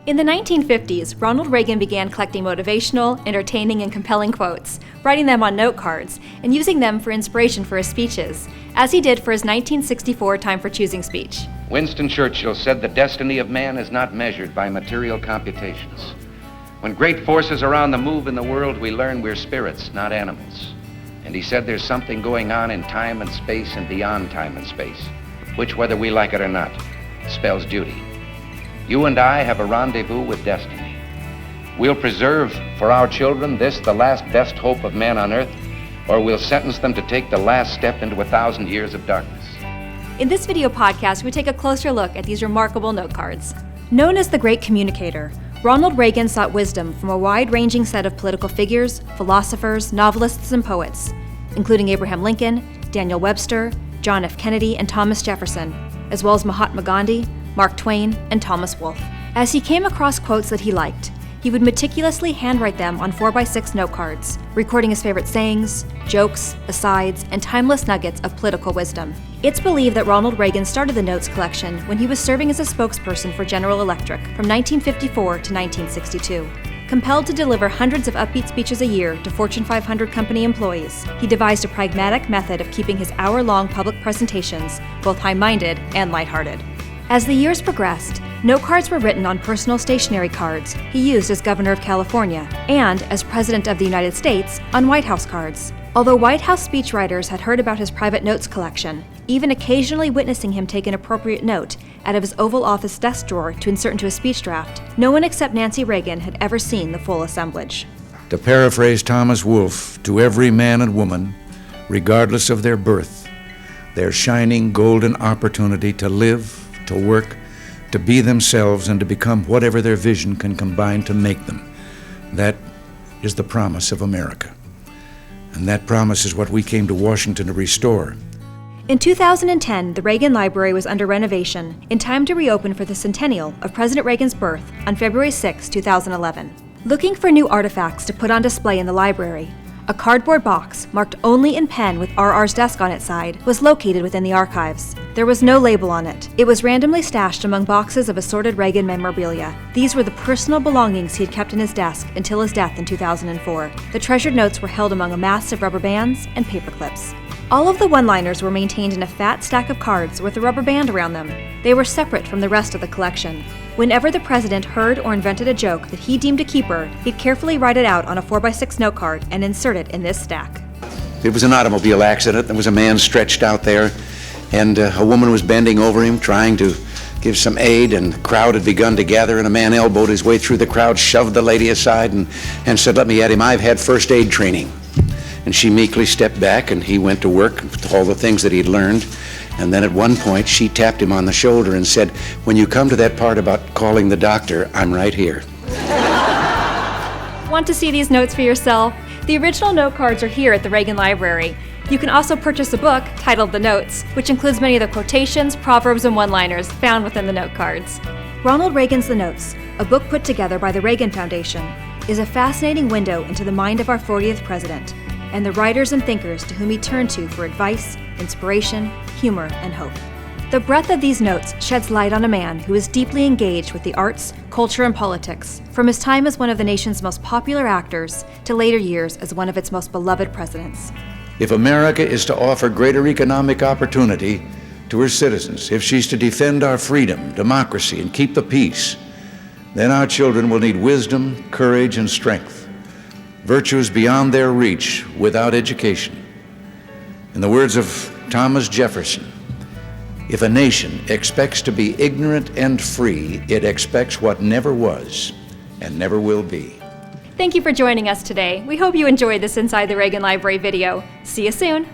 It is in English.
In the 1950s, Ronald Reagan began collecting motivational, entertaining, and compelling quotes, writing them on note cards, and using them for inspiration for his speeches, as he did for his 1964 Time for Choosing speech. Winston Churchill said the destiny of man is not measured by material computations. When great forces are on the move in the world, we learn we're spirits, not animals. And he said there's something going on in time and space and beyond time and space, which, whether we like it or not, spells duty. You and I have a rendezvous with destiny. We'll preserve for our children this, the last best hope of man on earth, or we'll sentence them to take the last step into 1,000 years of darkness. In this video podcast, we take a closer look at these remarkable note cards. Known as the Great Communicator, Ronald Reagan sought wisdom from a wide-ranging set of political figures, philosophers, novelists, and poets, including Abraham Lincoln, Daniel Webster, John F. Kennedy, and Thomas Jefferson, as well as Mahatma Gandhi, Mark Twain, and Thomas Wolfe. As he came across quotes that he liked, he would meticulously handwrite them on 4x6 note cards, recording his favorite sayings, jokes, asides, and timeless nuggets of political wisdom. It's believed that Ronald Reagan started the notes collection when he was serving as a spokesperson for General Electric from 1954 to 1962. Compelled to deliver hundreds of upbeat speeches a year to Fortune 500 company employees, he devised a pragmatic method of keeping his hour-long public presentations both high-minded and lighthearted. As the years progressed, note cards were written on personal stationery cards he used as governor of California and, as president of the United States, on White House cards. Although White House speechwriters had heard about his private notes collection, even occasionally witnessing him take an appropriate note out of his Oval Office desk drawer to insert into a speech draft, no one except Nancy Reagan had ever seen the full assemblage. To paraphrase Thomas Wolfe, to every man and woman, regardless of their birth, their shining golden opportunity to live, to work, to be themselves, and to become whatever their vision can combine to make them. That is the promise of America. And that promise is what we came to Washington to restore. In 2010, the Reagan Library was under renovation, in time to reopen for the centennial of President Reagan's birth on February 6, 2011. Looking for new artifacts to put on display in the library, a cardboard box, marked only in pen with RR's desk on its side, was located within the archives. There was no label on it. It was randomly stashed among boxes of assorted Reagan memorabilia. These were the personal belongings he had kept in his desk until his death in 2004. The treasured notes were held among a mass of rubber bands and paper clips. All of the one-liners were maintained in a fat stack of cards with a rubber band around them. They were separate from the rest of the collection. Whenever the president heard or invented a joke that he deemed a keeper, he'd carefully write it out on a 4x6 note card and insert it in this stack. It was an automobile accident. There was a man stretched out there, and a woman was bending over him trying to give some aid, and the crowd had begun to gather, and a man elbowed his way through the crowd, shoved the lady aside, and said, "Let me at him, I've had first aid training." And she meekly stepped back, and he went to work with all the things that he'd learned. And then at one point, she tapped him on the shoulder and said, "When you come to that part about calling the doctor, I'm right here." Want to see these notes for yourself? The original note cards are here at the Reagan Library. You can also purchase a book titled The Notes, which includes many of the quotations, proverbs, and one-liners found within the note cards. Ronald Reagan's The Notes, a book put together by the Reagan Foundation, is a fascinating window into the mind of our 40th president and the writers and thinkers to whom he turned to for advice, inspiration, humor, and hope. The breadth of these notes sheds light on a man who is deeply engaged with the arts, culture, and politics, from his time as one of the nation's most popular actors to later years as one of its most beloved presidents. If America is to offer greater economic opportunity to her citizens, if she's to defend our freedom, democracy, and keep the peace, then our children will need wisdom, courage, and strength, virtues beyond their reach without education. In the words of Thomas Jefferson, if a nation expects to be ignorant and free, it expects what never was and never will be. Thank you for joining us today. We hope you enjoyed this Inside the Reagan Library video. See you soon.